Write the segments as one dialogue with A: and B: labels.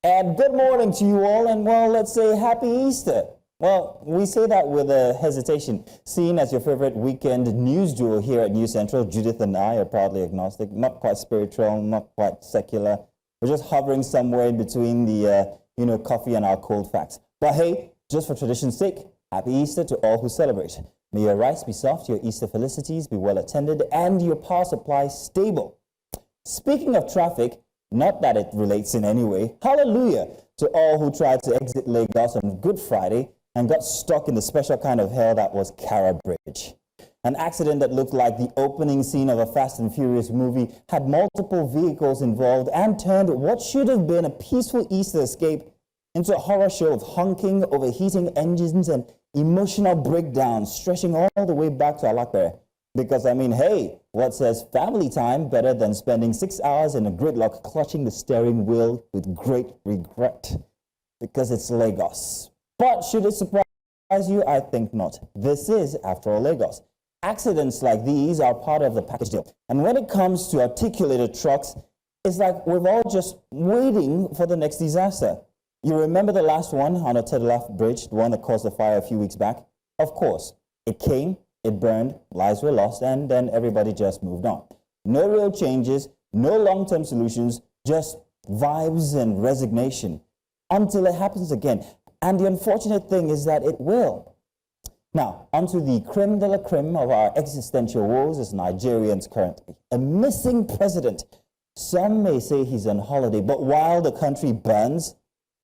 A: And good morning to you all, and well, let's say happy Easter. Well, we say that with a hesitation, seeing as your favorite weekend news duo here at News Central, Judith and I are proudly agnostic, not quite spiritual, not quite secular. We're just hovering somewhere in between the, coffee and our cold facts. But hey, just for tradition's sake, happy Easter to all who celebrate. May your rice be soft, your Easter felicities be well attended, and your power supply stable. Speaking of traffic, not that it relates in any way, hallelujah to all who tried to exit Lagos on Good Friday and got stuck in the special kind of hell that was Kara Bridge. An accident that looked like the opening scene of a Fast and Furious movie had multiple vehicles involved and turned what should have been a peaceful Easter escape into a horror show of honking, overheating engines, and emotional breakdowns stretching all the way back to Alakbere. Because, hey, what says family time better than spending 6 hours in a gridlock clutching the steering wheel with great regret? Because it's Lagos. But should it surprise you? I think not. This is, after all, Lagos. Accidents like these are part of the package deal. And when it comes to articulated trucks, it's like we're all just waiting for the next disaster. You remember the last one on the Tedelaf Bridge, the one that caused the fire a few weeks back? Of course, it came, it burned, lives were lost, and then everybody just moved on. No real changes, no long-term solutions, just vibes and resignation until it happens again. And the unfortunate thing is that it will. Now, onto the creme de la creme of our existential woes as Nigerians currently. A missing president. Some may say he's on holiday, but while the country burns,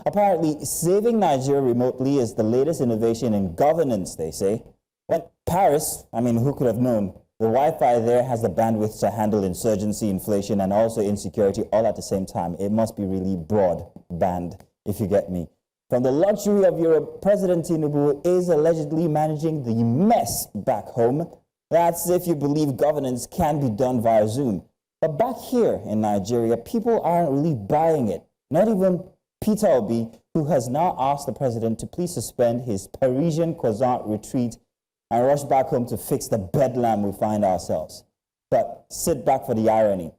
A: apparently saving Nigeria remotely is the latest innovation in governance, they say. When Paris, who could have known? The Wi-Fi there has the bandwidth to handle insurgency, inflation, and also insecurity all at the same time. It must be really broadband, if you get me. From the luxury of Europe, President Tinubu is allegedly managing the mess back home. That's if you believe governance can be done via Zoom. But back here in Nigeria, people aren't really buying it. Not even Peter Obi, who has now asked the president to please suspend his Parisian croissant retreat and rush back home to fix the bedlam we find ourselves. But sit back for the irony.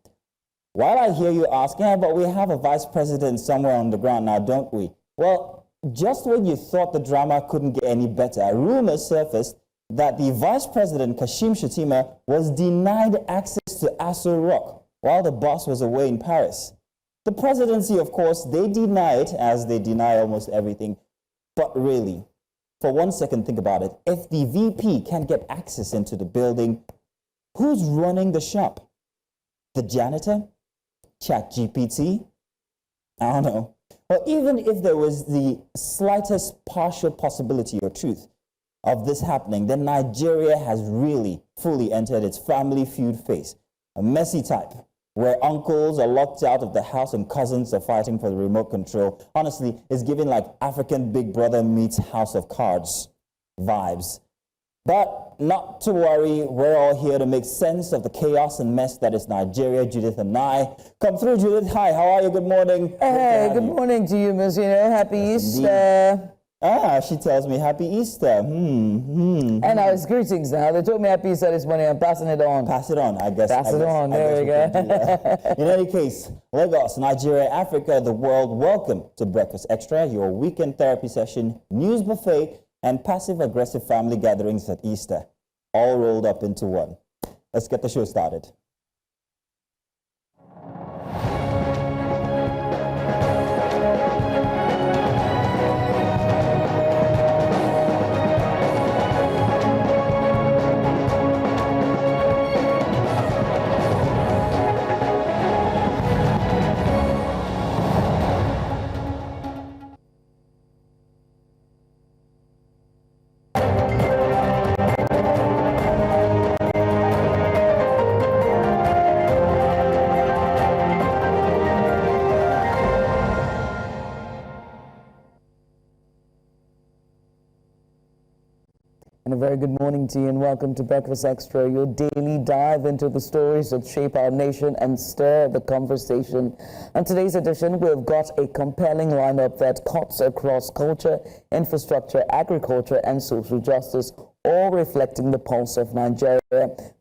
A: While I hear you ask, but we have a vice president somewhere on the ground now, don't we? Well, just when you thought the drama couldn't get any better, rumors surfaced that the Vice President Kashim Shettima was denied access to Aso Rock while the boss was away in Paris. The presidency, of course, they deny it, as they deny almost everything. But really, for 1 second, think about it. If the VP can't get access into the building, who's running the shop? The janitor? ChatGPT? I don't know. Or even if there was the slightest partial possibility or truth of this happening, then Nigeria has really fully entered its family feud phase. A messy type, where uncles are locked out of the house and cousins are fighting for the remote control. Honestly, it's giving like African Big Brother meets House of Cards vibes. But not to worry, we're all here to make sense of the chaos and mess that is Nigeria, Judith and I. Come through, Judith. Hi, how are you? Good morning.
B: Hey, good morning to you, Miss. Happy Easter.
A: She tells me happy Easter.
B: And now it's greetings now. They told me happy Easter this morning. I'm passing it on.
A: Pass it on, I guess.
B: Pass it on. There we go.
A: In any case, Lagos, Nigeria, Africa, the world, welcome to Breakfast Extra, your weekend therapy session, news buffet, and passive-aggressive family gatherings at Easter, all rolled up into one. Let's get the show started.
B: And a very good morning to you and welcome to Breakfast Extra, your daily dive into the stories that shape our nation and stir the conversation. On today's edition, we've got a compelling lineup that cuts across culture, infrastructure, agriculture, and social justice, all reflecting the pulse of Nigeria.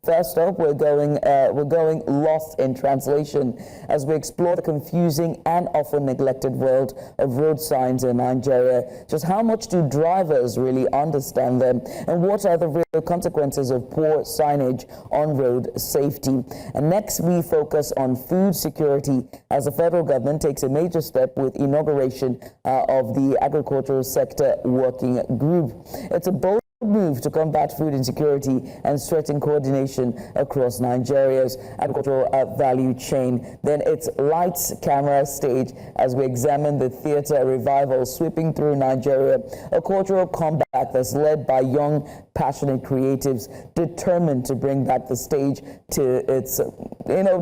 B: First up, we're going lost in translation as we explore the confusing and often neglected world of road signs in Nigeria. Just how much do drivers really understand them, and what are the real consequences of poor signage on road safety? And next, we focus on food security as the federal government takes a major step with inauguration of the agricultural sector working group. It's a bold move to combat food insecurity and strengthen coordination across Nigeria's agricultural value chain. Then it's lights, camera, stage as we examine the theatre revival sweeping through Nigeria, a cultural comeback that's led by young, passionate creatives determined to bring back the stage to its,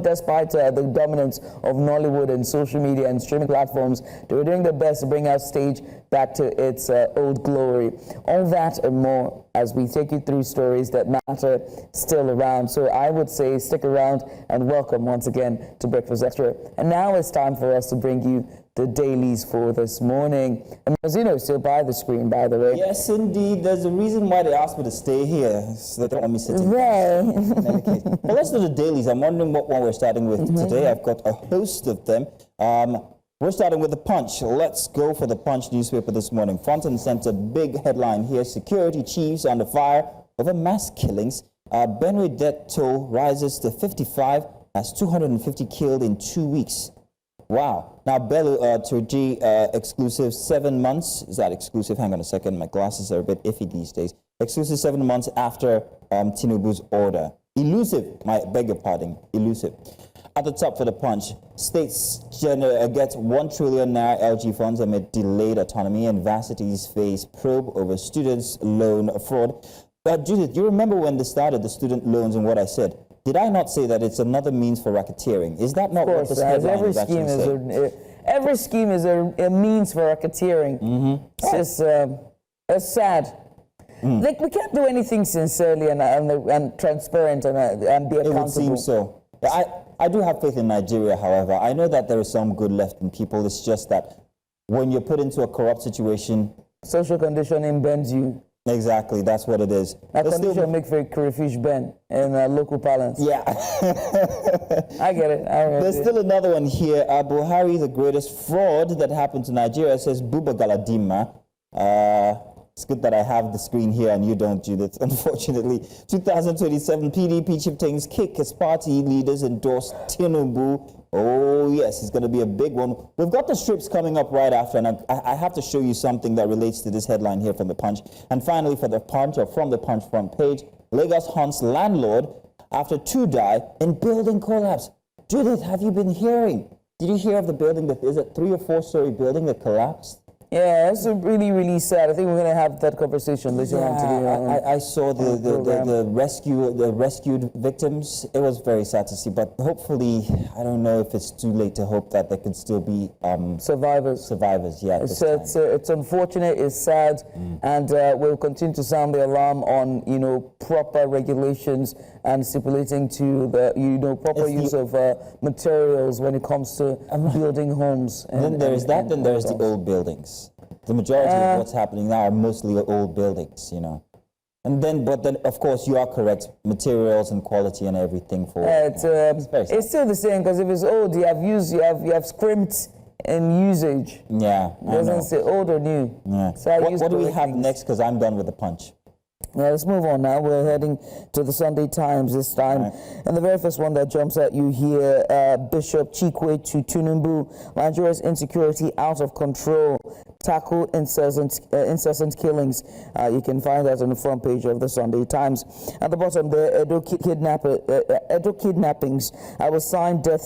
B: despite the dominance of Nollywood and social media and streaming platforms, they were doing their best to bring our stage back to its old glory. All that and more as we take you through stories that matter still around. So I would say stick around and welcome once again to Breakfast Extra. And now it's time for us to bring you the dailies for this morning. And Mazino is still by the screen, by the way.
A: Yes, indeed. There's a reason why they asked me to stay here, so they don't want me sitting.
B: Right.
A: Well, let's do the dailies. I'm wondering what one we're starting with today. I've got a host of them. We're starting with the Punch. Let's go for the Punch newspaper this morning. Front and center, big headline here. Security chiefs under fire over mass killings. Benue death toll rises to 55 as 250 killed in 2 weeks. Wow. Now, Bello Turji exclusive 7 months. Is that exclusive? Hang on a second. My glasses are a bit iffy these days. Exclusive 7 months after Tinubu's order. Elusive. I beg your pardon. Elusive. At the top for the Punch, states get 1 trillion naira LG funds amid delayed autonomy, and varsities face probe over students' loan fraud. But Judith, you remember when they started the student loans and what I said? Did I not say that it's another means for racketeering? Is that not what this headline is actually saying?
B: Every scheme is a means for racketeering. It's just it's sad. Like, we can't do anything sincerely and transparent and be accountable.
A: It would seem so. I do have faith in Nigeria, however. I know that there is some good left in people. It's just that when you're put into a corrupt situation...
B: Social conditioning bends you.
A: Exactly, that's what it is.
B: That condition make for crayfish bend in local parlance.
A: Yeah.
B: I get it.
A: There's still another one here. Buhari, the greatest fraud that happened to Nigeria, says Buba Galadima. It's good that I have the screen here and you don't, Judith, unfortunately. 2027 PDP chieftains kick as party leaders endorse Tinubu. Oh, yes, it's going to be a big one. We've got the strips coming up right after, and I have to show you something that relates to this headline here from the Punch. And finally, for the Punch, or from the Punch front page, Lagos hunts landlord after 2 die in building collapse. Judith, have you been hearing? Did you hear of the building that is a 3 or 4 story building that collapsed?
B: Yeah, it's really, really sad. I think we're going to have that conversation later on today.
A: I saw the rescued victims. It was very sad to see, but hopefully, I don't know if it's too late to hope that there could still be
B: survivors.
A: Survivors, yeah.
B: It's unfortunate, it's sad, and we'll continue to sound the alarm on proper regulations and stipulating to the proper use of materials when it comes to building homes.
A: And then there is that. Then there is the old buildings. The majority of what's happening now are mostly old buildings, And then, but then, of course, you are correct. Materials and quality and everything for
B: it's still the same, because if it's old, you have scrimped in usage.
A: Yeah,
B: it doesn't say old or new.
A: Yeah.
B: So
A: what do we have next? Because I'm done with the Punch.
B: Now, let's move on now. We're heading to the Sunday Times this time. Right. And the very first one that jumps at you here, Bishop Chikwe to Tinubu, Nigeria's insecurity out of control, tackle incessant killings. You can find that on the front page of the Sunday Times. At the bottom there, Edo kidnappings will sign death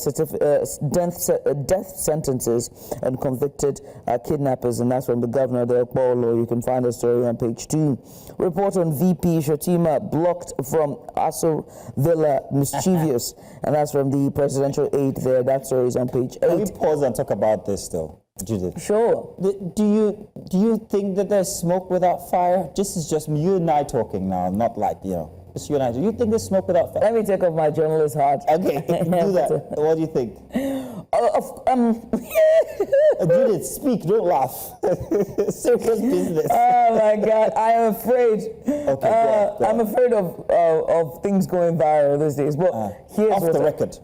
B: sentences and convicted kidnappers, and that's from the governor, the Okpolo. You can find the story on page 2. Report on VP Shettima blocked from Aso Villa mischievous, and that's from the presidential aide there. That story is on page 8.
A: Can we pause and talk about this though, Judith?
B: Sure.
A: Do you think that there's smoke without fire? This is just you and I talking now, not like, just you and I. Do you think there's smoke without fire?
B: Let me take off my journalist hat.
A: Okay, do that. What do you think? Judith, speak, don't laugh. Serious business.
B: Oh my God, I am afraid.
A: Okay, go on.
B: I'm afraid of things going viral these days. But here's
A: Off
B: what
A: the record.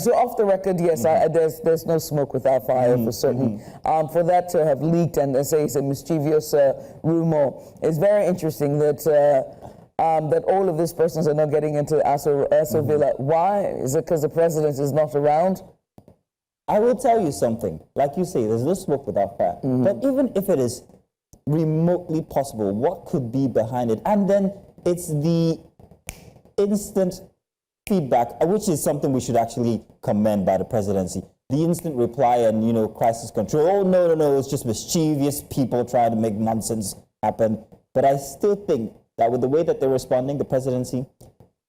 B: So off the record, yes, there's no smoke without fire for certain. For that to have leaked and say it's a mischievous rumor, it's very interesting that that all of these persons are not getting into Aso Villa. Why? Is it because the president is not around?
A: I will tell you something. Like you say, there's no smoke without fire. But even if it is remotely possible, what could be behind it? And then it's the instant feedback, which is something we should actually commend by the presidency. The instant reply and, crisis control. Oh, no, it's just mischievous people trying to make nonsense happen. But I still think that with the way that they're responding, the presidency,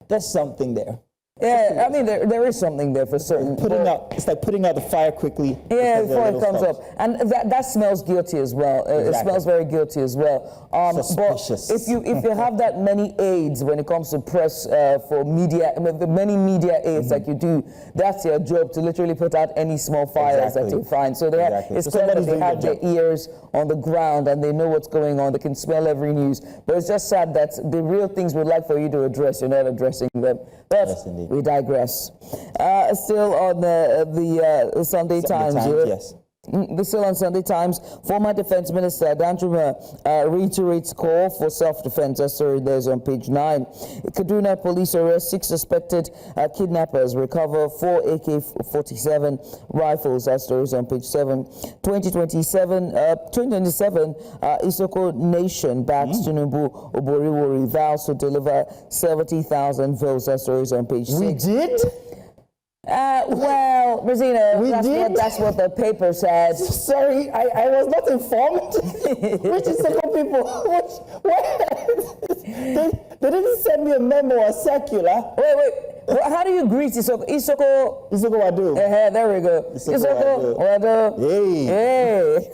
A: there's something there.
B: Yeah, I mean, there is something there for certain.
A: It's like putting out the fire quickly.
B: Yeah, before it comes up. And that smells guilty as well. Exactly. It smells very guilty as well.
A: Suspicious.
B: But if you have that many aides when it comes to press for media, the many media aides like you do, that's your job, to literally put out any small fires that you find. So it's clear that they have their ears on the ground and they know what's going on. They can smell every news. But it's just sad that the real things we'd like for you to address, you're not addressing them. But
A: yes, indeed.
B: We digress. Still on the Sunday Times.
A: Yes.
B: Still on Sunday Times, former Defense Minister Danjuma reiterates call for self-defense. That story there is on page 9. Kaduna police arrest 6 suspected kidnappers, recover 4 AK-47 rifles. That story is on page 7. 2027, Isoko Nation backs Tinubu. Oboriwori vows to deliver 70,000 votes. That story is on page 6.
A: We did?
B: Well, Rosina, that's what the paper said.
A: Sorry, I was not informed. Which is some people? They didn't send me a memo or circular.
B: Wait. Well, how do you greet Isoko? Isoko
A: Wadu.
B: There we go. Isoko Wadu.
A: Hey.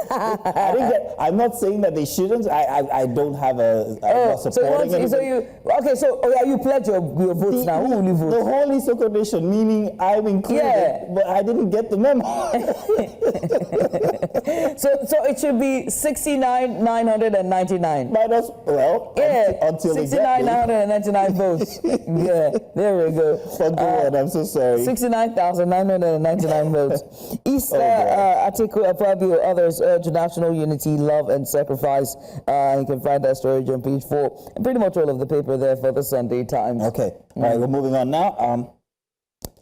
A: I'm not saying that they shouldn't. I don't have I'm not supporting
B: you pledge your votes now. Who will you vote?
A: The whole Isoko Nation, meaning I'm included, but I didn't get the memo.
B: so it should be 69,999.
A: Until
B: 69,999 votes. Yeah, there we go.
A: I'm so sorry.
B: 69,999 votes. Atiku Abubakar, others urge national unity, love and sacrifice. You can find that story on page 4. And pretty much all of the paper there for the Sunday Times.
A: Okay. All right, we're moving on now.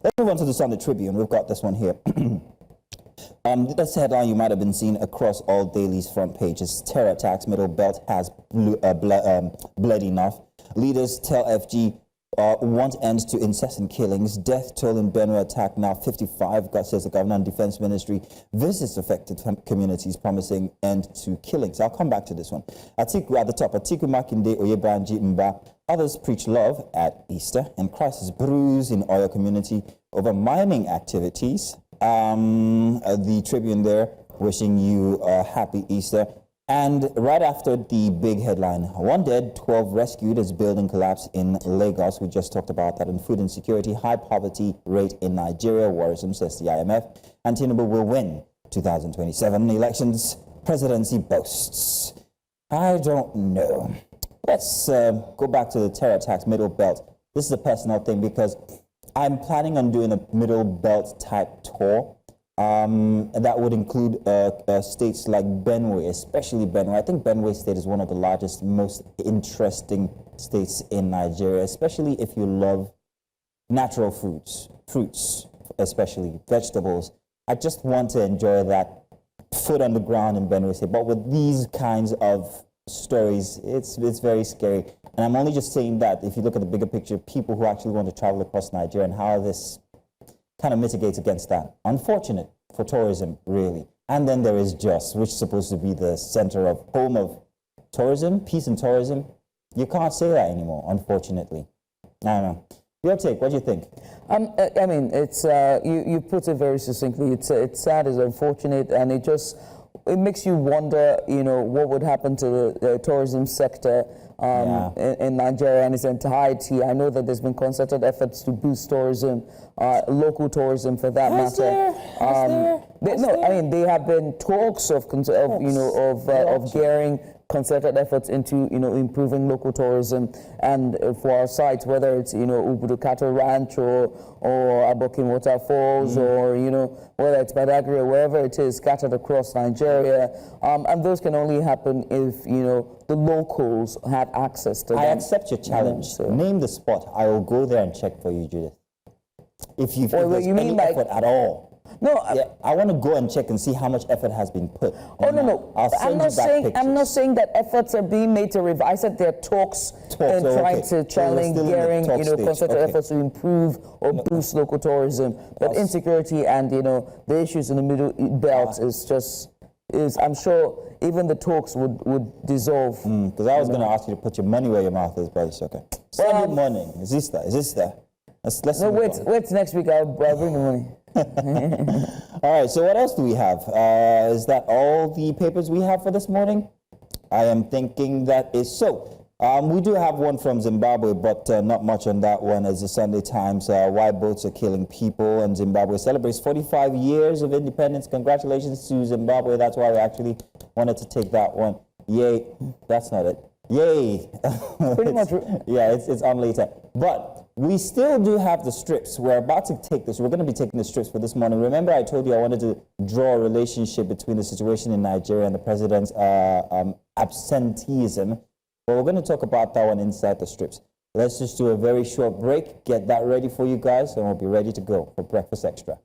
A: Let's move on to the Sunday Tribune. We've got this one here. This headline you might have been seeing across all dailies' front pages. Terror attacks, Middle Belt has bled enough. Leaders tell FG want ends to incessant killings. Death toll in Benue attack now 55, says the Governor and Defense Ministry. Visits affected communities promising end to killings. I'll come back to this one. Atiku at the top. Atiku Makinde Oyebanji Mba. Others preach love at Easter, and crisis brews in Oyo community over mining activities. The Tribune there wishing you a happy Easter. And right after the big headline, 1 dead, 12 rescued as building collapse in Lagos. We just talked about that. And food insecurity, high poverty rate in Nigeria, worrisome, says the IMF. And Tinubu will win 2027 elections, presidency boasts. I don't know. Let's go back to the terror attacks, Middle Belt. This is a personal thing because I'm planning on doing a Middle Belt type tour. And that would include states like Benue, especially Benue. I think Benue State is one of the largest, most interesting states in Nigeria, especially if you love natural fruits, especially vegetables. I just want to enjoy that foot on the ground in Benue State. But with these kinds of stories, it's very scary. And I'm only just saying that if you look at the bigger picture, people who actually want to travel across Nigeria and how this kind of mitigates against that. Unfortunate for tourism, really. And then there is Jos, which is supposed to be the home of tourism, peace and tourism. You can't say that anymore, unfortunately. I don't know. Your take, what do you think?
B: I mean, it's you put it very succinctly. It's sad, it's unfortunate, and it makes you wonder, what would happen to the tourism sector in Nigeria in its entirety. I know that there's been concerted efforts to boost tourism, local tourism for that matter. I mean, there have been talks of gearing concerted efforts into improving local tourism, and for our sites, whether it's Ubudu Cattle Ranch or Abokim Waterfalls, or whether it's Badagry or wherever it is scattered across Nigeria, and those can only happen if the locals had access to them.
A: I accept your challenge. Name the spot. I will go there and check for you, Judith. If there's any effort at all.
B: No,
A: I want to go and check and see how much effort has been put.
B: No. I'm not saying that efforts are being made to revive. I said there are talks trying to challenge gearing, concerted efforts to improve or boost local tourism. But insecurity and the issues in the Middle Belt is I'm sure even the talks would dissolve.
A: Because I was going to ask you to put your money where your mouth is, but it's okay. Sunday morning. Is this there?
B: Wait next week. I'll bring the money.
A: All right, so what else do we have? Is that all the papers we have for this morning? I am thinking that is so. We do have one from Zimbabwe, but not much on that one, as the Sunday Times, why boats are killing people, and Zimbabwe celebrates 45 years of independence. Congratulations to Zimbabwe. That's why we actually wanted to take that one. Yay. That's not it. Yay.
B: Pretty much.
A: Yeah, it's on later. But we still do have the strips. We're about to take this. We're going to be taking the strips for this morning. Remember, I told you I wanted to draw a relationship between the situation in Nigeria and the president's absenteeism. But we're going to talk about that one inside the strips. Let's just do a very short break, get that ready for you guys, and we'll be ready to go for Breakfast Extra.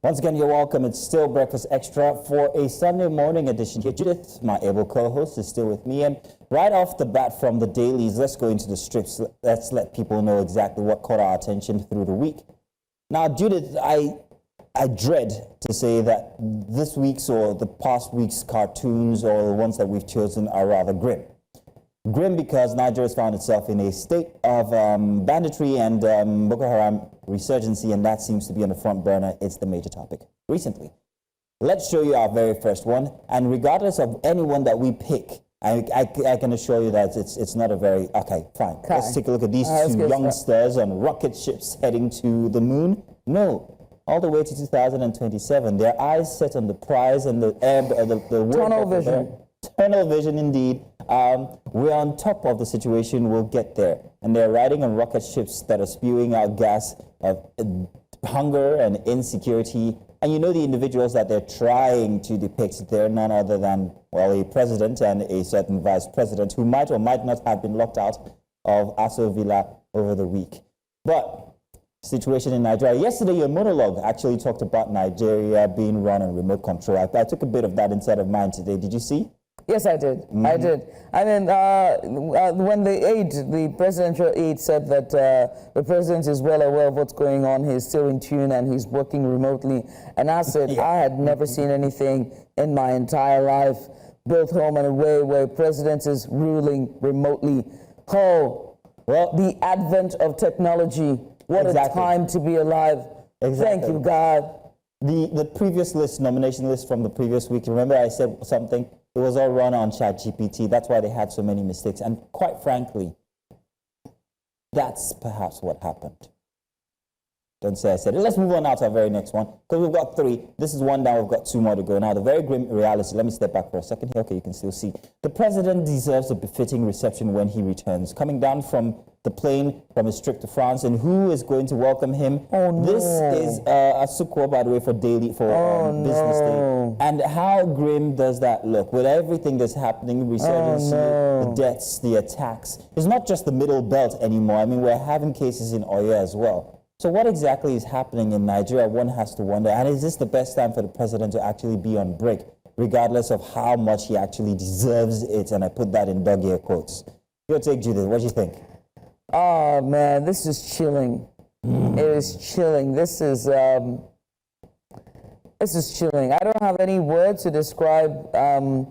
A: Once again, you're welcome. It's still Breakfast Extra for a Sunday morning edition here. Judith, my able co-host, is still with me. And right off the bat from the dailies, let's go into the strips. Let's let people know exactly what caught our attention through the week. Now, Judith, I dread to say that this week's or the past week's cartoons or the ones that we've chosen are rather grim. Grim because Nigeria has found itself in a state of banditry and Boko Haram resurgency, and that seems to be on the front burner. It's the major topic recently. Let's show you our very first one, and regardless of anyone that we pick, I can assure you that it's not a very... Okay, fine. Okay. Let's take a look at these two youngsters on rocket ships heading to the moon. No, all the way to 2027. Their eyes set on the prize and the
B: tunnel vision.
A: Tunnel vision, indeed. We're on top of the situation. We'll get there. And they're riding on rocket ships that are spewing out gas of hunger and insecurity. And you know the individuals that they're trying to depict, they're none other than, well, a president and a certain vice president who might or might not have been locked out of Aso Villa over the week. But situation in Nigeria. Yesterday, your monologue actually talked about Nigeria being run on remote control. I took a bit of that inside of mine today. Did you see?
B: Yes, I did. I did. I mean, when the presidential aide said that the president is well aware of what's going on, he's still in tune and he's working remotely. And I said, I had never seen anything in my entire life, both home and away, where president is ruling remotely. Oh, well, the advent of technology. What a time to be alive. Thank you, God.
A: The previous list, nomination list from the previous week, remember I said something? It was all run on ChatGPT. That's why they had so many mistakes. And quite frankly, that's perhaps what happened. Don't say I said it. Let's move on now to our very next one, because we've got 3. This is one down. We've got 2 more to go. Now, the very grim reality. Let me step back for a second here. Okay, you can still see. The president deserves a befitting reception when he returns. Coming down from the plane from his trip to France, and who is going to welcome him?
B: Oh, no.
A: This is Asuko, by the way, for Daily, for Business Day. And how grim does that look? With everything that's happening, resurgency, the deaths, the attacks. It's not just the middle belt anymore. I mean, we're having cases in Oyo as well. So what exactly is happening in Nigeria? One has to wonder. And is this the best time for the president to actually be on break, regardless of how much he actually deserves it? And I put that in dog ear quotes. Your take, Judith. What do you think?
B: Oh, man, this is chilling. It is chilling. This is chilling. I don't have any words to describe. I don't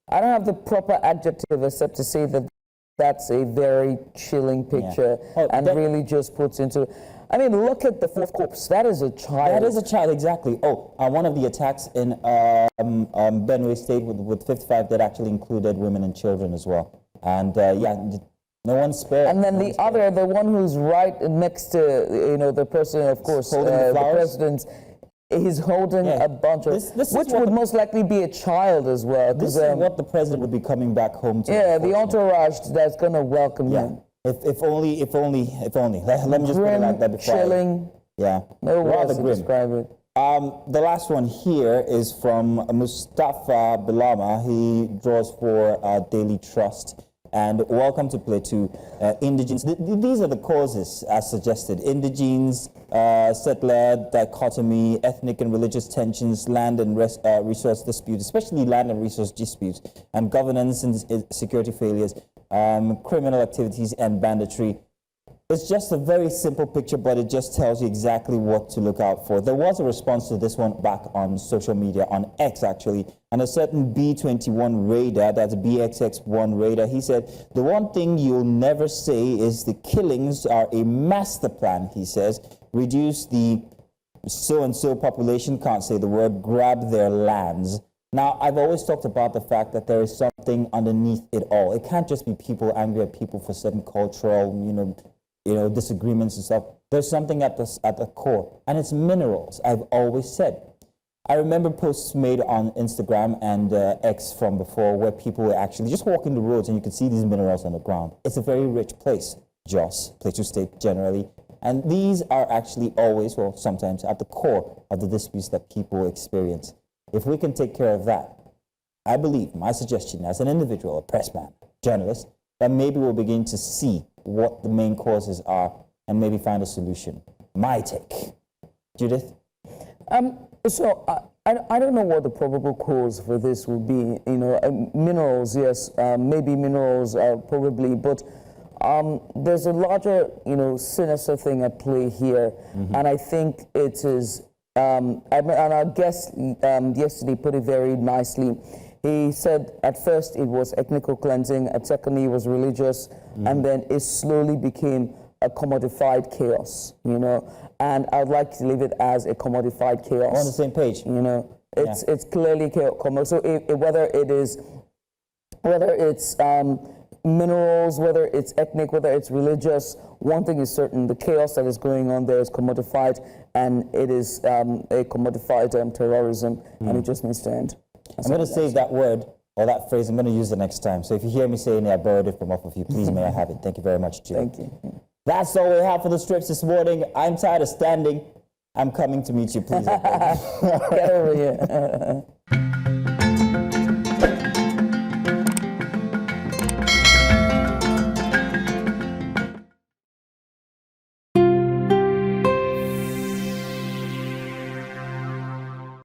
B: have the proper adjective except to say that that's a very chilling picture and really just puts into... I mean, look at the 4th corpse. That is a child.
A: That is a child, exactly. Oh, one of the attacks in Benue State with 55 that actually included women and children as well. And no one spared.
B: And then the other, the one who's right next to, the person, of course, the president, he's holding a bunch of, which would most likely be a child as well.
A: This is what the president would be coming back home to.
B: Yeah, the entourage that's going to welcome him.
A: If only. Let me just put it like that before.
B: Chilling. No words to describe it.
A: The last one here is from Mustafa Bilama. He draws for Daily Trust. And welcome to play to indigenes. These are the causes, as suggested. Indigenes, settler dichotomy, ethnic and religious tensions, land and resource disputes, especially land and resource disputes, and governance and security failures, criminal activities and banditry. It's just a very simple picture, but it just tells you exactly what to look out for. There was a response to this one back on social media, on X actually, and a certain B21 Raider, that's BXX1 Raider, he said, the one thing you'll never say is the killings are a master plan, he says. Reduce the so-and-so population, can't say the word, grab their lands. Now, I've always talked about the fact that there is something underneath it all. It can't just be people angry at people for certain cultural, disagreements and stuff. There's something at the core, and it's minerals, I've always said. I remember posts made on Instagram and X from before where people were actually just walking the roads and you could see these minerals on the ground. It's a very rich place, Jos, Plateau State generally, and these are actually always, well, sometimes at the core of the disputes that people experience. If we can take care of that, I believe, my suggestion as an individual, a pressman, journalist, that maybe we'll begin to see what the main causes are and maybe find a solution. My take. Judith?
B: So I don't know what the probable cause for this will be. Minerals, yes, maybe minerals, probably, but there's a larger, sinister thing at play here, and I think it is. And our guest yesterday put it very nicely. He said at first it was ethnical cleansing, at secondly it was religious, and then it slowly became a commodified chaos, and I'd like to leave it as a commodified chaos.
A: On the same page.
B: It's clearly chaos. So whether it's minerals, whether it's ethnic, whether it's religious, one thing is certain, the chaos that is going on there is commodified, and it is a commodified terrorism, and it just needs to end.
A: I'm going to save that word or that phrase. I'm going to use it next time. So if you hear me saying it, I borrowed it from off of you. Please may I have it. Thank you very much, Jill.
B: Thank you.
A: That's all we have for the strips this morning. I'm tired of standing. I'm coming to meet you, please.
B: Get over here.